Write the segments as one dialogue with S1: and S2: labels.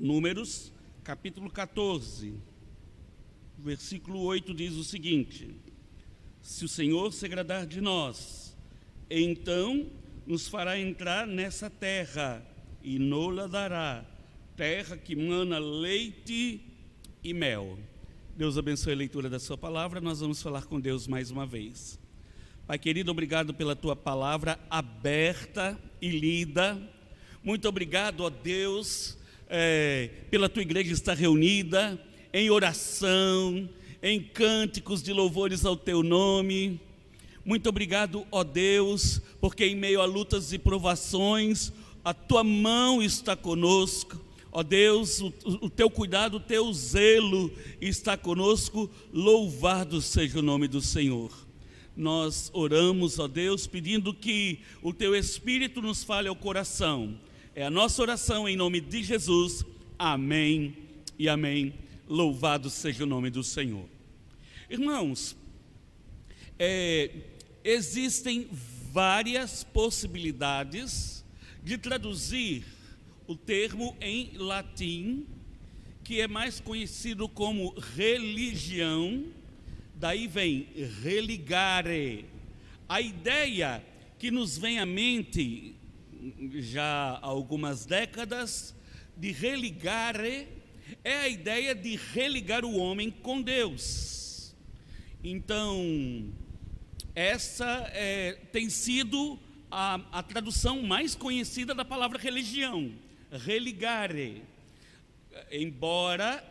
S1: Números, capítulo 14, versículo 8 diz o seguinte: se o Senhor se agradar de nós, então nos fará entrar nessa terra e nos-la dará, terra que mana leite e mel. Deus abençoe a leitura da sua palavra. Nós vamos falar com Deus mais uma vez. Pai querido, obrigado pela tua palavra aberta e lida. Muito obrigado, ó Deus, pela tua igreja estar reunida em oração, em cânticos de louvores ao teu nome. Muito obrigado, ó Deus, porque em meio a lutas e provações, a tua mão está conosco. Ó Deus, o teu cuidado, o teu zelo está conosco. Louvado seja o nome do Senhor. Nós oramos, ó Deus, pedindo que o teu Espírito nos fale ao coração. É a nossa oração em nome de Jesus. Amém e amém. Louvado seja o nome do Senhor. Irmãos, existem várias possibilidades de traduzir o termo em latim, que é mais conhecido como religião. Daí vem religare. A ideia que nos vem à mente já há algumas décadas de religare é a ideia de religar o homem com Deus. Então, essa tem sido a tradução mais conhecida da palavra religião, religare. Embora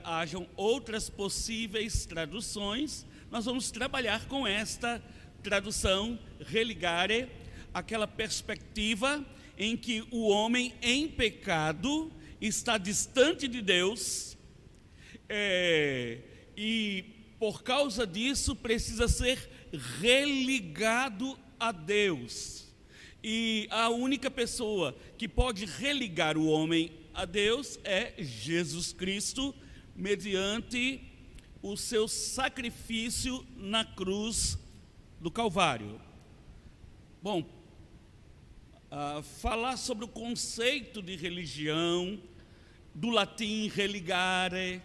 S1: hajam outras possíveis traduções, nós vamos trabalhar com esta tradução, religare, aquela perspectiva em que o homem em pecado está distante de Deus, e por causa disso precisa ser religado a Deus. E a única pessoa que pode religar o homem a Deus é Jesus Cristo, mediante o seu sacrifício na cruz do Calvário. Bom, falar sobre o conceito de religião, do latim religare,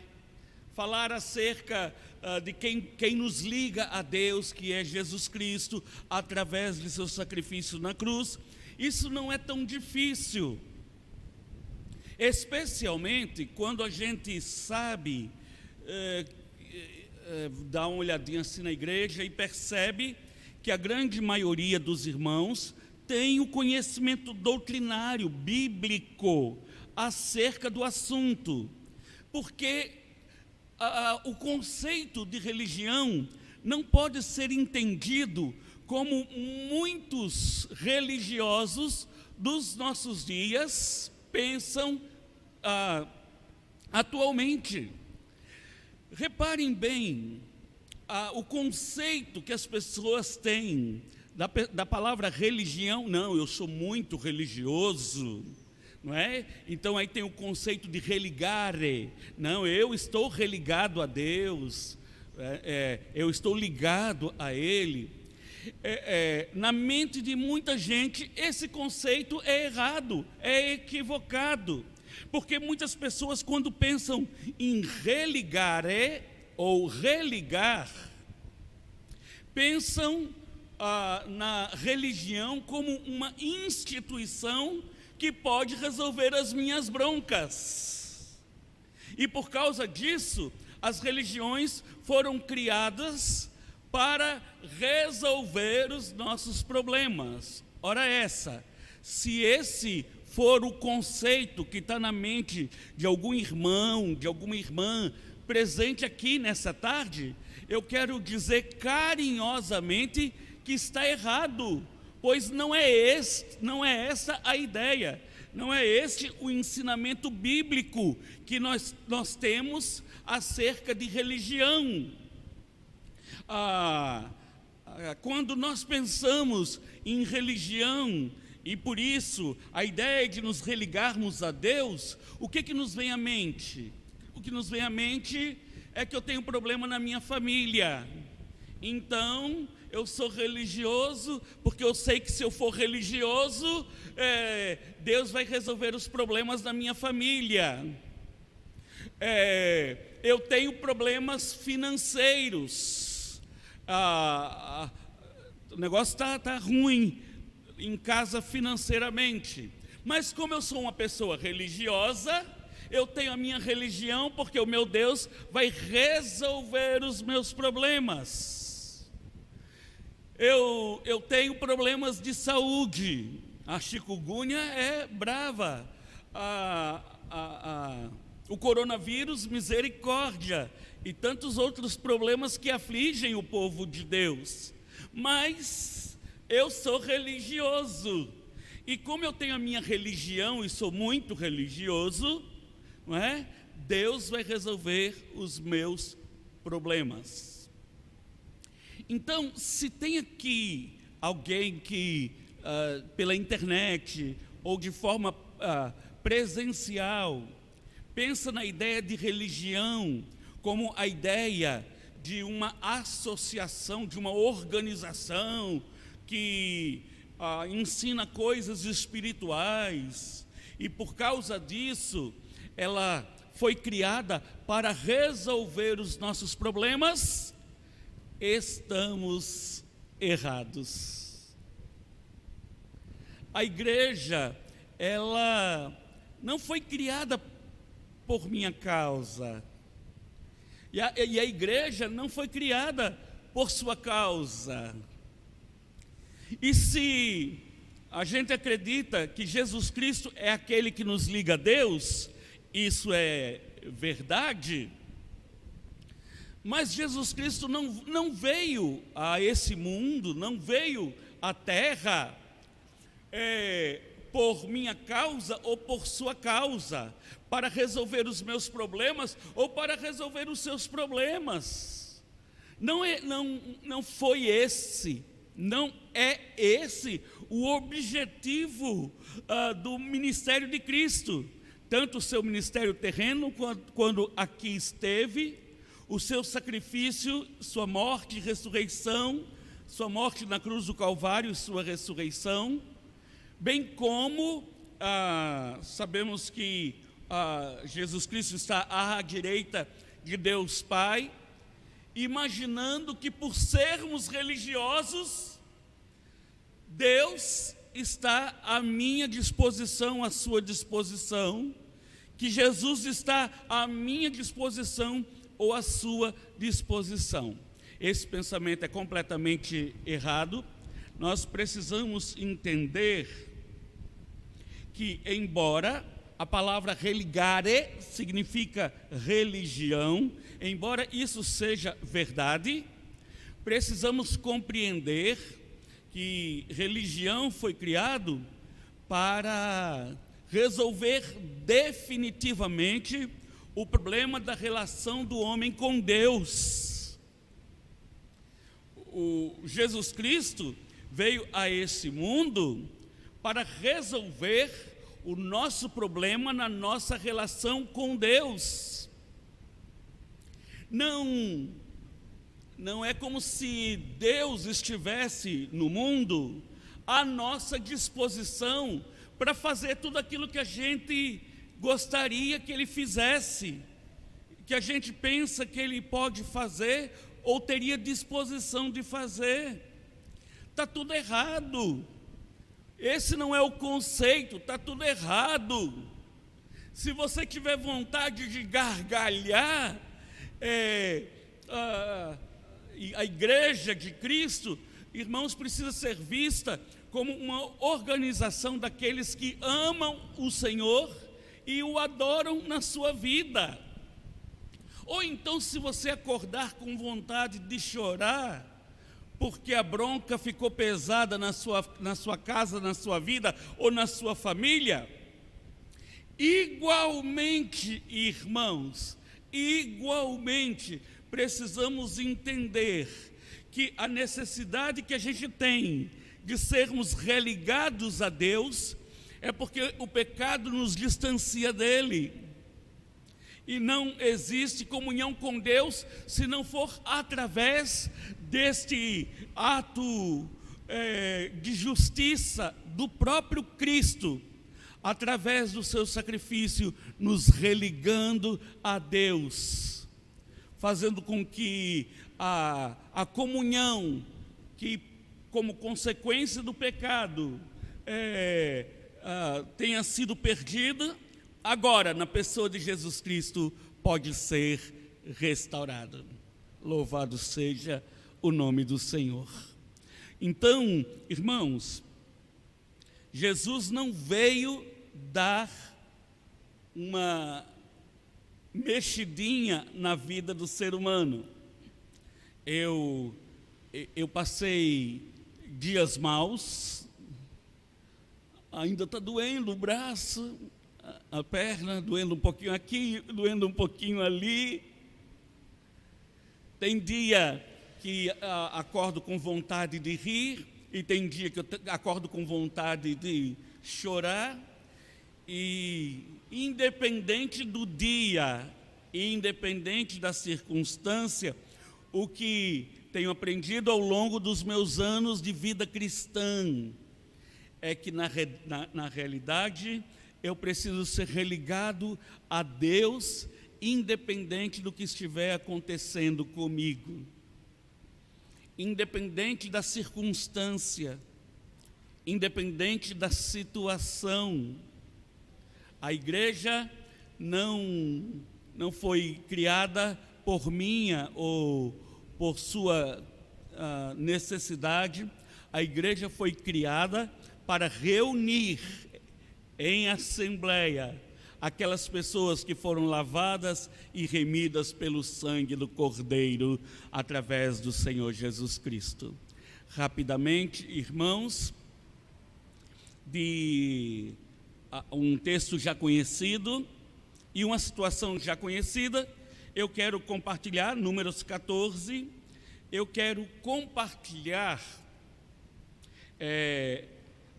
S1: falar acerca de quem nos liga a Deus, que é Jesus Cristo, através de seu sacrifício na cruz, isso não é tão difícil, especialmente quando a gente sabe, dá uma olhadinha assim na igreja e percebe que a grande maioria dos irmãos tem o conhecimento doutrinário, bíblico, acerca do assunto, porque o conceito de religião não pode ser entendido como muitos religiosos dos nossos dias pensam atualmente. Reparem bem, o conceito que as pessoas têm da palavra religião. Não, eu sou muito religioso, não é? Então aí tem o conceito de religare. Não, eu estou religado a Deus, eu estou ligado a Ele. Na mente de muita gente esse conceito é errado, é equivocado, porque muitas pessoas, quando pensam em religare ou religar, pensam na religião como uma instituição que pode resolver as minhas broncas. E por causa disso, as religiões foram criadas para resolver os nossos problemas. Ora se esse for o conceito que está na mente de algum irmão, de alguma irmã presente aqui nessa tarde, eu quero dizer carinhosamente que está errado, pois não é essa a ideia, não é este o ensinamento bíblico que nós temos acerca de religião. Quando nós pensamos em religião, e por isso a ideia de nos religarmos a Deus, o que nos vem à mente? O que nos vem à mente é que eu tenho um problema na minha família, então eu sou religioso, porque eu sei que se eu for religioso, Deus vai resolver os problemas da minha família. Eu tenho problemas financeiros, o negócio está ruim em casa financeiramente, mas como eu sou uma pessoa religiosa, eu tenho a minha religião, porque o meu Deus vai resolver os meus problemas. Eu tenho problemas de saúde, a chikungunya é brava, o coronavírus, misericórdia, e tantos outros problemas que afligem o povo de Deus. Mas eu sou religioso, e como eu tenho a minha religião e sou muito religioso, não é? Deus vai resolver os meus problemas. Então, se tem aqui alguém que pela internet ou de forma presencial pensa na ideia de religião como a ideia de uma associação, de uma organização que ensina coisas espirituais, e por causa disso ela foi criada para resolver os nossos problemas, estamos errados. A igreja, ela não foi criada por minha causa, e a igreja não foi criada por sua causa. E se a gente acredita que Jesus Cristo é aquele que nos liga a Deus, isso é verdade, mas Jesus Cristo não veio a esse mundo, não veio à terra por minha causa ou por sua causa, para resolver os meus problemas ou para resolver os seus problemas. Não foi esse, não é esse o objetivo do ministério de Cristo. Tanto o seu ministério terreno, quando aqui esteve, o seu sacrifício, sua morte e ressurreição, sua morte na cruz do Calvário e sua ressurreição, bem como sabemos que Jesus Cristo está à direita de Deus Pai, imaginando que por sermos religiosos, Deus está à minha disposição, à sua disposição, que Jesus está à minha disposição ou à sua disposição. Esse pensamento é completamente errado. Nós precisamos entender que, embora a palavra religare significa religião, embora isso seja verdade, precisamos compreender que religião foi criado para resolver definitivamente o problema da relação do homem com Deus. O Jesus Cristo veio a esse mundo para resolver o nosso problema na nossa relação com Deus. Não é como se Deus estivesse no mundo à nossa disposição para fazer tudo aquilo que a gente gostaria que Ele fizesse, que a gente pensa que Ele pode fazer ou teria disposição de fazer. Está tudo errado. Esse não é o conceito, está tudo errado. Se você tiver vontade de gargalhar, a igreja de Cristo, irmãos, precisa ser vista como uma organização daqueles que amam o Senhor e o adoram na sua vida. Ou então, se você acordar com vontade de chorar, porque a bronca ficou pesada na sua casa, na sua vida ou na sua família, igualmente, irmãos, igualmente, precisamos entender que a necessidade que a gente tem de sermos religados a Deus é porque o pecado nos distancia dele. E não existe comunhão com Deus se não for através deste ato de justiça do próprio Cristo, através do seu sacrifício, nos religando a Deus, fazendo com que a comunhão, que como consequência do pecado tenha sido perdida, agora na pessoa de Jesus Cristo pode ser restaurada. Louvado seja o nome do Senhor. Então, irmãos, Jesus não veio dar uma mexidinha na vida do ser humano. Eu passei dias maus, ainda está doendo o braço, a perna, doendo um pouquinho aqui, doendo um pouquinho ali. Tem dia que acordo com vontade de rir, e tem dia que eu acordo com vontade de chorar, e independente do dia, independente da circunstância, o que tenho aprendido ao longo dos meus anos de vida cristã é que na realidade eu preciso ser religado a Deus, independente do que estiver acontecendo comigo, independente da circunstância, independente da situação. A igreja não foi criada por minha ou por sua necessidade. A igreja foi criada para reunir em assembleia aquelas pessoas que foram lavadas e remidas pelo sangue do Cordeiro através do Senhor Jesus Cristo. Rapidamente, irmãos, de um texto já conhecido e uma situação já conhecida, eu quero compartilhar, Números 14, eu quero compartilhar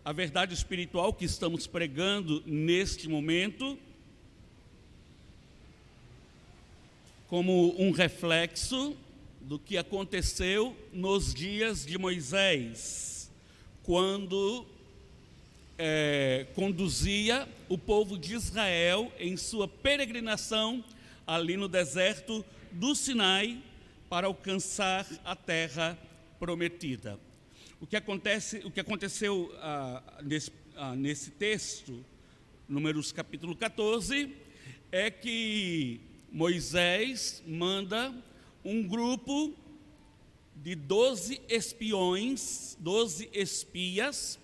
S1: a verdade espiritual que estamos pregando neste momento, como um reflexo do que aconteceu nos dias de Moisés, quando conduzia o povo de Israel em sua peregrinação ali no deserto do Sinai para alcançar a terra prometida. O que aconteceu nesse texto, Números capítulo 14, é que Moisés manda um grupo de 12 espiões, 12 espias,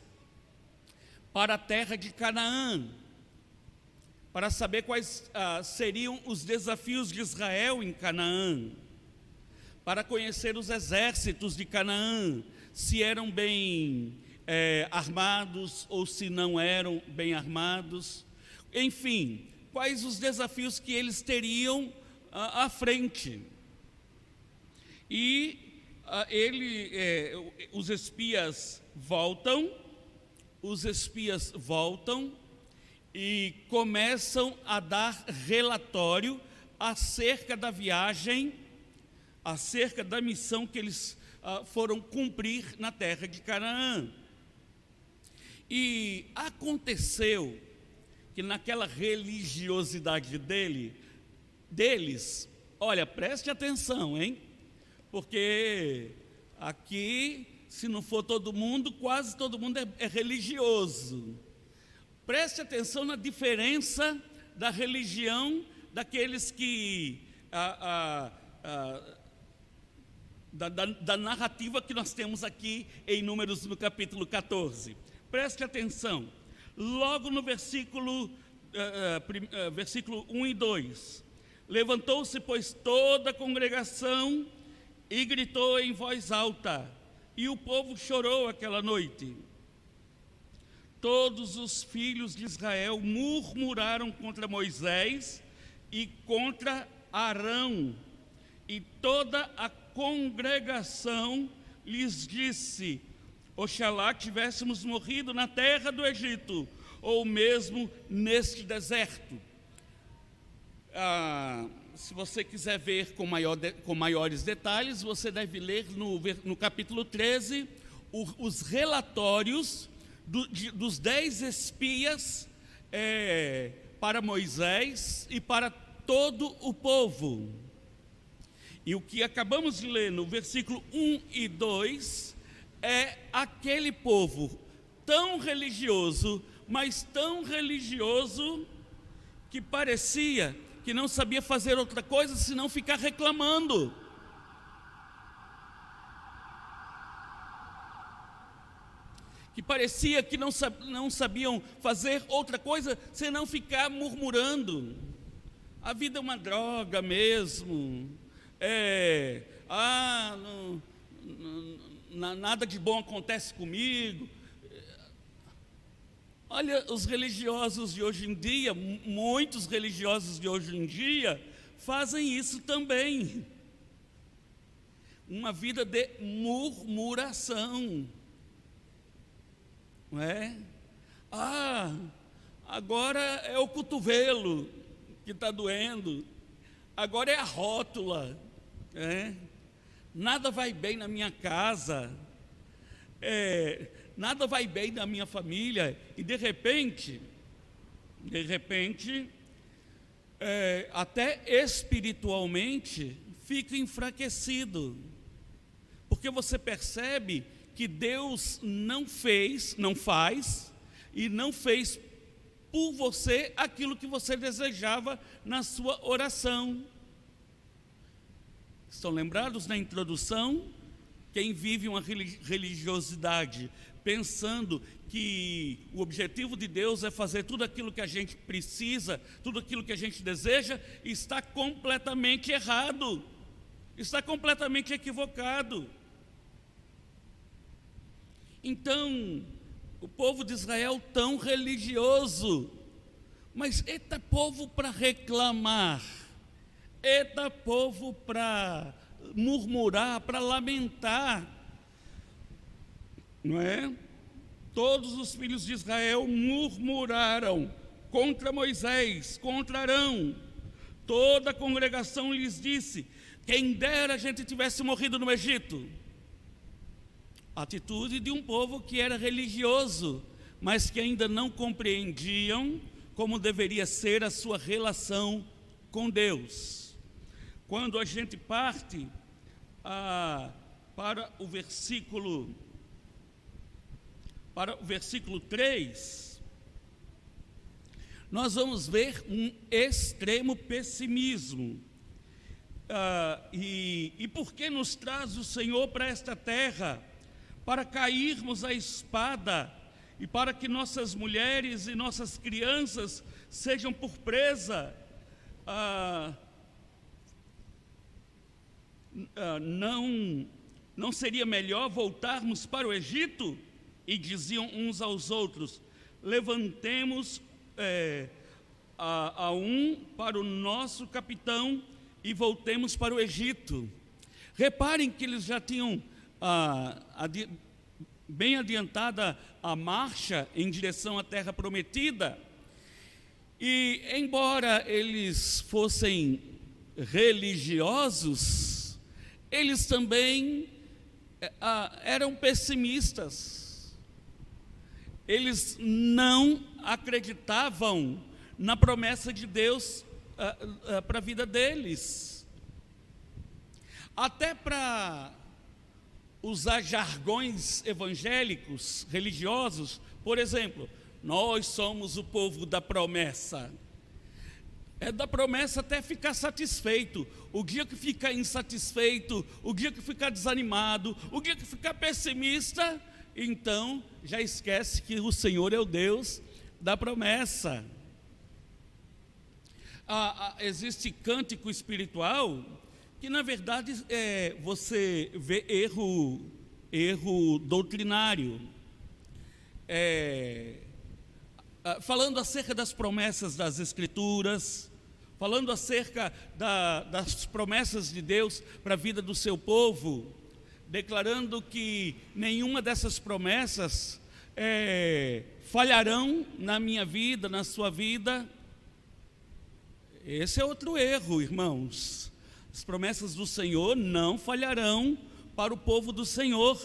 S1: para a terra de Canaã, para saber quais seriam os desafios de Israel em Canaã, para conhecer os exércitos de Canaã, se eram bem armados ou se não eram bem armados, enfim, quais os desafios que eles teriam à frente. E os espias voltam e começam a dar relatório acerca da viagem, acerca da missão que eles foram cumprir na terra de Canaã. E aconteceu que naquela religiosidade deles, olha, preste atenção, hein? Porque aqui, se não for todo mundo, quase todo mundo é religioso. Preste atenção na diferença da religião daqueles que da narrativa que nós temos aqui em Números no capítulo 14. Preste atenção, logo no versículo 1 e 2. Levantou-se, pois, toda a congregação e gritou em voz alta, e o povo chorou aquela noite. Todos os filhos de Israel murmuraram contra Moisés e contra Arão, e toda a congregação lhes disse: oxalá tivéssemos morrido na terra do Egito, ou mesmo neste deserto. se você quiser ver com maiores detalhes, você deve ler no capítulo 13 os relatórios dos 10 espias para Moisés e para todo o povo. E o que acabamos de ler no versículo 1 e 2 é aquele povo tão religioso, mas tão religioso, que parecia que não sabia fazer outra coisa senão ficar reclamando. Que parecia que não sabiam fazer outra coisa senão ficar murmurando. A vida é uma droga mesmo. Nada de bom acontece comigo. Olha, os religiosos de hoje em dia, muitos religiosos de hoje em dia, fazem isso também. Uma vida de murmuração. Não é? Agora é o cotovelo que está doendo. Agora é a rótula. Nada vai bem na minha casa. Nada vai bem na minha família. E de repente, até espiritualmente fica enfraquecido, porque você percebe que Deus não faz e não fez por você aquilo que você desejava na sua oração. Estão lembrados na introdução? Quem vive uma religiosidade pensando que o objetivo de Deus é fazer tudo aquilo que a gente precisa, tudo aquilo que a gente deseja, está completamente errado, está completamente equivocado. Então, o povo de Israel tão religioso, mas eita povo para reclamar, eita povo para murmurar, para lamentar, não é? Todos os filhos de Israel murmuraram contra Moisés, contra Arão. Toda a congregação lhes disse: quem dera a gente tivesse morrido no Egito. Atitude de um povo que era religioso, mas que ainda não compreendiam como deveria ser a sua relação com Deus. Quando a gente parte para o versículo 3, nós vamos ver um extremo pessimismo. E por que nos traz o Senhor para esta terra? Para cairmos à espada e para que nossas mulheres e nossas crianças sejam por presa. Não seria melhor voltarmos para o Egito? E diziam uns aos outros: levantemos para o nosso capitão e voltemos para o Egito. Reparem que eles já tinham bem adiantada a marcha em direção à terra prometida, e embora eles fossem religiosos, eles também eram pessimistas. Eles não acreditavam na promessa de Deus para a vida deles. Até para usar jargões evangélicos, religiosos, por exemplo, nós somos o povo da promessa. É da promessa até ficar satisfeito. O dia que ficar insatisfeito, o dia que ficar desanimado, o dia que ficar pessimista, então já esquece que o Senhor é o Deus da promessa. Existe cântico espiritual que na verdade você vê erro doutrinário, falando acerca das promessas das Escrituras, falando acerca das promessas de Deus para a vida do seu povo, declarando que nenhuma dessas promessas falharão na minha vida, na sua vida. Esse é outro erro, irmãos. As promessas do Senhor não falharão para o povo do Senhor.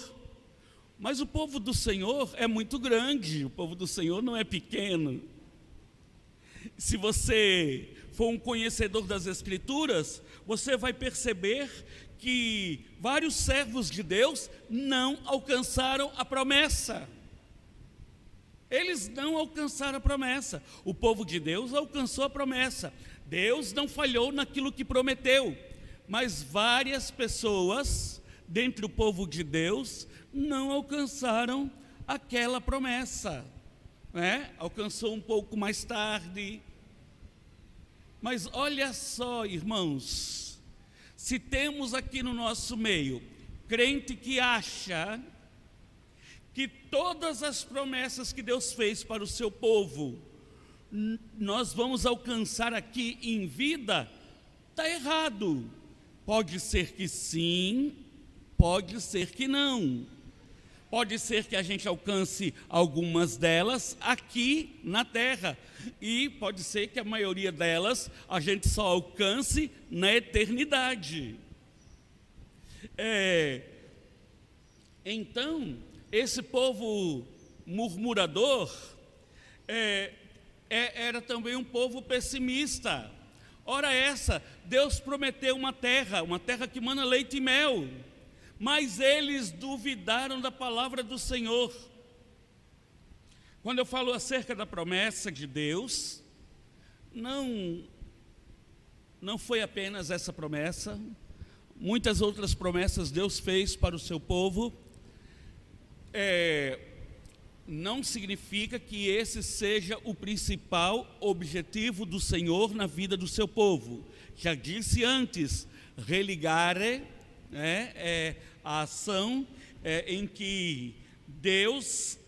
S1: Mas o povo do Senhor é muito grande, o povo do Senhor não é pequeno. Se você for um conhecedor das Escrituras, você vai perceber que vários servos de Deus não alcançaram a promessa. Eles não alcançaram a promessa. O povo de Deus alcançou a promessa. Deus não falhou naquilo que prometeu. Mas várias pessoas, dentre o povo de Deus, não alcançaram aquela promessa, né? Alcançou um pouco mais tarde. Mas olha só, irmãos, se temos aqui no nosso meio crente que acha que todas as promessas que Deus fez para o seu povo nós vamos alcançar aqui em vida, está errado. Pode ser que sim, pode ser que não. Pode ser que a gente alcance algumas delas aqui na terra, e pode ser que a maioria delas a gente só alcance na eternidade. Então, esse povo murmurador era também um povo pessimista. Ora essa, Deus prometeu uma terra que mana leite e mel, mas eles duvidaram da palavra do Senhor. Quando eu falo acerca da promessa de Deus, não foi apenas essa promessa, muitas outras promessas Deus fez para o seu povo. Não significa que esse seja o principal objetivo do Senhor na vida do seu povo. Já disse antes, religare, a ação em que Deus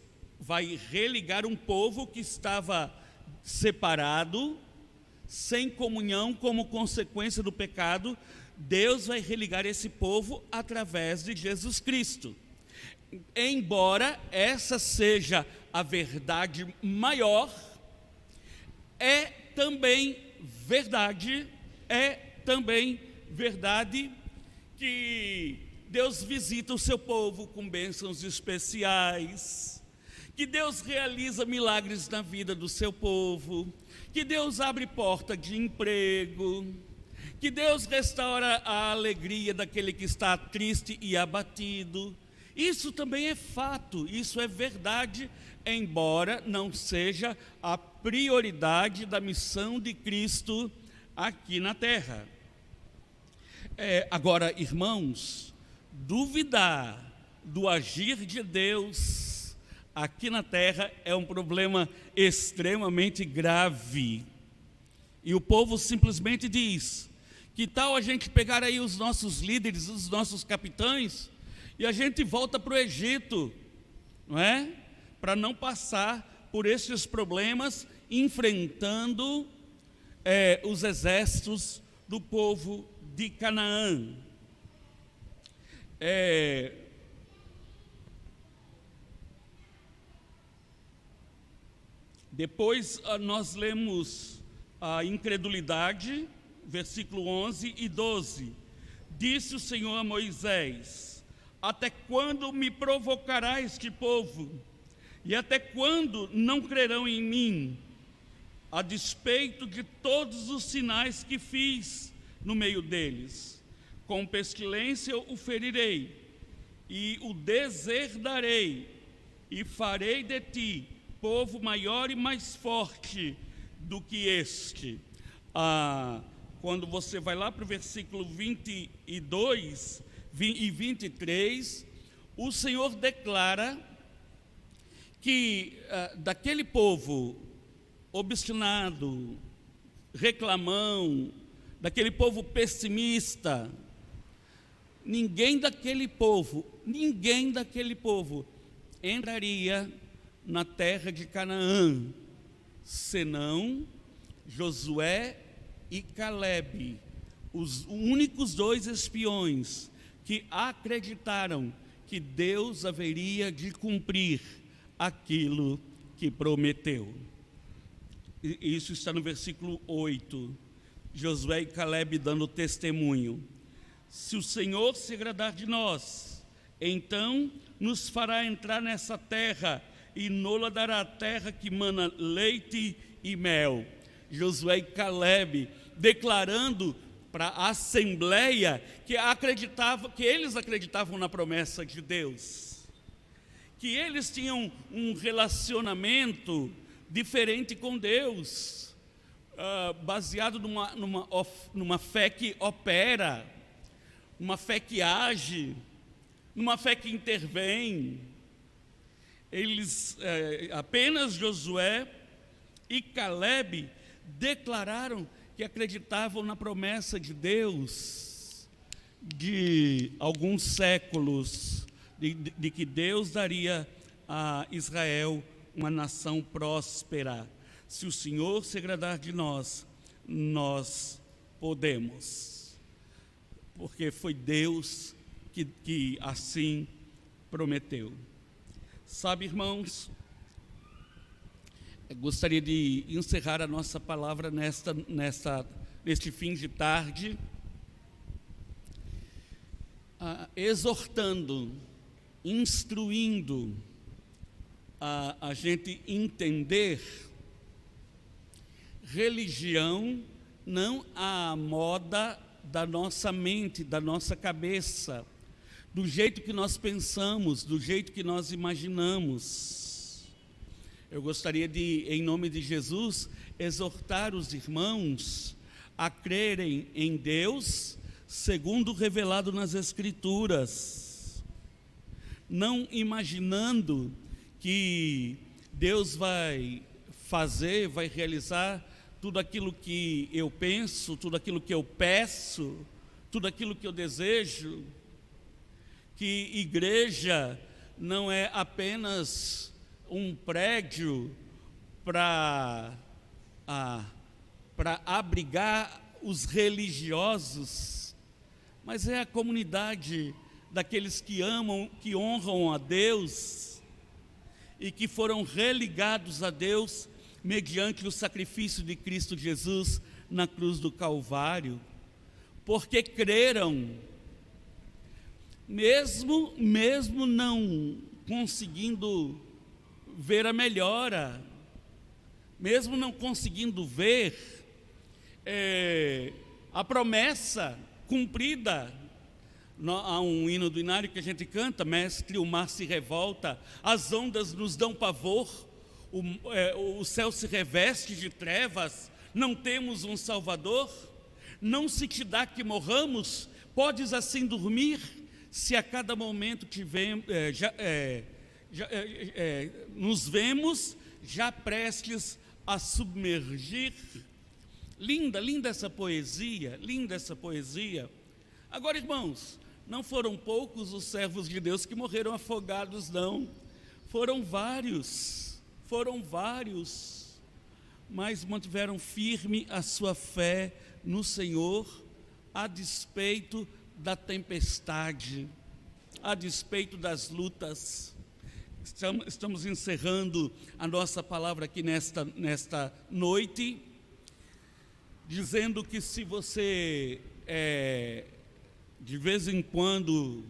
S1: vai religar um povo que estava separado, sem comunhão como consequência do pecado. Deus vai religar esse povo através de Jesus Cristo. Embora essa seja a verdade maior, é também verdade que Deus visita o seu povo com bênçãos especiais, que Deus realiza milagres na vida do seu povo, que Deus abre porta de emprego, que Deus restaura a alegria daquele que está triste e abatido. Isso também é fato, isso é verdade, embora não seja a prioridade da missão de Cristo aqui na terra. Agora, irmãos, duvidar do agir de Deus aqui na terra é um problema extremamente grave. E o povo simplesmente diz: que tal a gente pegar aí os nossos líderes, os nossos capitães, e a gente volta para o Egito, não é? Para não passar por esses problemas, enfrentando os exércitos do povo de Canaã. Depois nós lemos a incredulidade, versículo 11 e 12. Disse o Senhor a Moisés: até quando me provocará este povo? E até quando não crerão em mim, a despeito de todos os sinais que fiz no meio deles? Com pestilência o ferirei, e o deserdarei, e farei de ti povo maior e mais forte do que este. Quando você vai lá para o versículo 22 e 23, o Senhor declara que daquele povo obstinado, reclamão, daquele povo pessimista, ninguém daquele povo entraria na terra de Canaã, senão Josué e Calebe, os únicos 2 espiões que acreditaram que Deus haveria de cumprir aquilo que prometeu. Isso está no versículo 8. Josué e Calebe dando testemunho. Se o Senhor se agradar de nós, então nos fará entrar nessa terra e nola dará a terra que mana leite e mel. Josué e Calebe declarando para a assembleia que eles acreditavam na promessa de Deus, que eles tinham um relacionamento diferente com Deus, baseado numa fé que opera, uma fé que age, numa fé que intervém. Apenas Josué e Calebe declararam que acreditavam na promessa de Deus de alguns séculos, de que Deus daria a Israel uma nação próspera. Se o Senhor se agradar de nós, nós podemos, porque foi Deus que assim prometeu. Sabe, irmãos, eu gostaria de encerrar a nossa palavra neste fim de tarde, exortando, instruindo a gente entender religião não à moda da nossa mente, da nossa cabeça, do jeito que nós pensamos, do jeito que nós imaginamos. Eu gostaria de, em nome de Jesus, exortar os irmãos a crerem em Deus segundo revelado nas Escrituras, não imaginando que Deus vai realizar tudo aquilo que eu penso, tudo aquilo que eu peço, tudo aquilo que eu desejo, que igreja não é apenas um prédio para abrigar os religiosos, mas é a comunidade daqueles que amam, que honram a Deus e que foram religados a Deus mediante o sacrifício de Cristo Jesus na cruz do Calvário, porque creram, mesmo não conseguindo ver a melhora, mesmo não conseguindo ver a promessa cumprida. Há um hino do Inário que a gente canta: mestre, o mar se revolta, as ondas nos dão pavor, o céu se reveste de trevas, não temos um Salvador. Não se te dá que morramos, podes assim dormir, se a cada momento nos vemos já prestes a submergir. Linda essa poesia, linda essa poesia. Agora, irmãos, não foram poucos os servos de Deus que morreram afogados, não. Foram vários, mas mantiveram firme a sua fé no Senhor, a despeito da tempestade, a despeito das lutas. Estamos encerrando a nossa palavra aqui nesta noite, dizendo que se você de vez em quando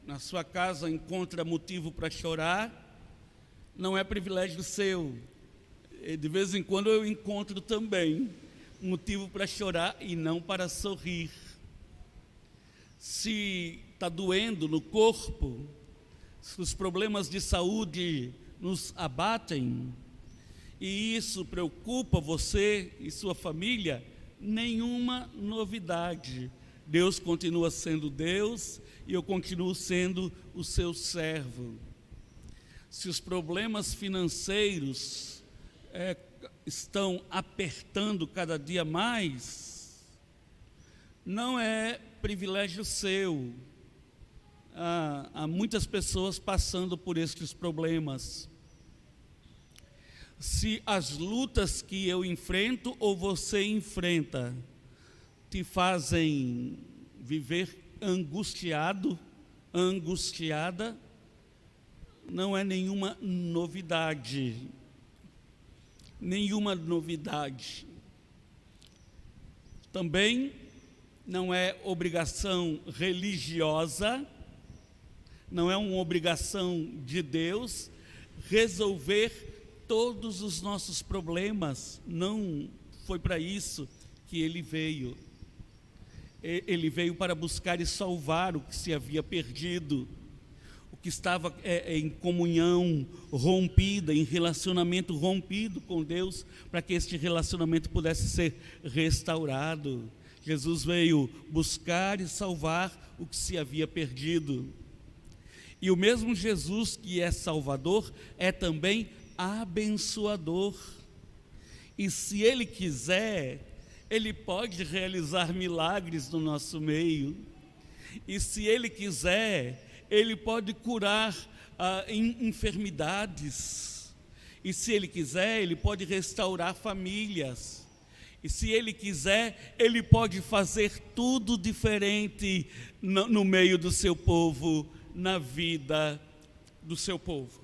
S1: na sua casa encontra motivo para chorar, não é privilégio seu. De vez em quando eu encontro também motivo para chorar e não para sorrir. Se está doendo no corpo, se os problemas de saúde nos abatem, e isso preocupa você e sua família, nenhuma novidade. Deus continua sendo Deus e eu continuo sendo o seu servo. Se os problemas financeiros estão apertando cada dia mais, não é privilégio seu. Há muitas pessoas passando por estes problemas. Se as lutas que eu enfrento ou você enfrenta te fazem viver angustiado, angustiada, não é nenhuma novidade. Nenhuma novidade. Também não é obrigação religiosa, não é uma obrigação de Deus resolver todos os nossos problemas. Não foi para isso que ele veio. Ele veio para buscar e salvar o que se havia perdido, o que estava em comunhão rompida, em relacionamento rompido com Deus, para que este relacionamento pudesse ser restaurado. Jesus veio buscar e salvar o que se havia perdido. E o mesmo Jesus que é Salvador é também abençoador. E se Ele quiser, Ele pode realizar milagres no nosso meio. E se Ele quiser, Ele pode curar enfermidades. E se Ele quiser, Ele pode restaurar famílias. E se Ele quiser, Ele pode fazer tudo diferente no meio do seu povo, na vida do seu povo.